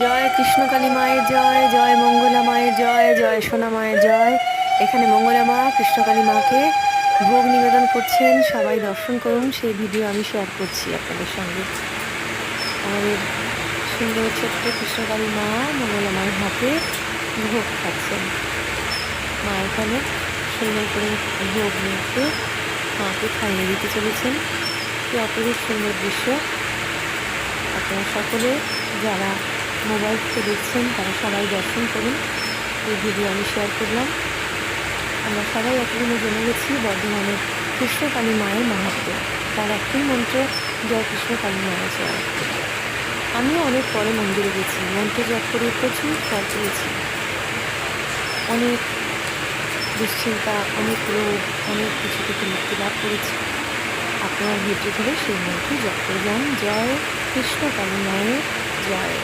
জয় কৃষ্ণকালী মায়ের জয়, জয় মঙ্গলা মায়ের জয়, জয় সোনা মায়ের জয়। এখানে মঙ্গলা মা কৃষ্ণকালী মাকে ভোগ নিবেদন করছেন, সবাই দর্শন করুন। সেই ভিডিও আমি শেয়ার করছি আপনাদের সঙ্গে। আমাদের সুন্দর ছোট্ট কৃষ্ণকালী মা মঙ্গলা মায়ের হাতে ভোগ খাচ্ছেন। মা এখানে সুন্দর করে ভোগ নিতে মাকে খাইয়ে দিতে চলেছেন। কি অপরূপ সুন্দর দৃশ্য। আপনারা সকলে যারা মোবাইল থেকে দেখছেন তারা সবাই দর্শন করুন। এই ভিডিও আমি শেয়ার করলাম। আমরা সবাই এতদিনে জেনে গেছি বর্ধমানের কৃষ্ণকালী মায়ের মাহাত্ম্য। তার একটাই মন্ত্র, জয় কৃষ্ণকালী মায়ের জয়। আমিও অনেক পরে মন্দিরে গেছি, মন্ত্র জপ করে প্রচুর ফল পেয়েছি। অনেক দুশ্চিন্তা, অনেক রোগ, অনেক কিছু থেকে মুক্তি লাভ করেছি। আপনারা ধৈর্য ধরে সেই মন্ত্র জপ করে যান। জয় কৃষ্ণকালী মায়ের জয়।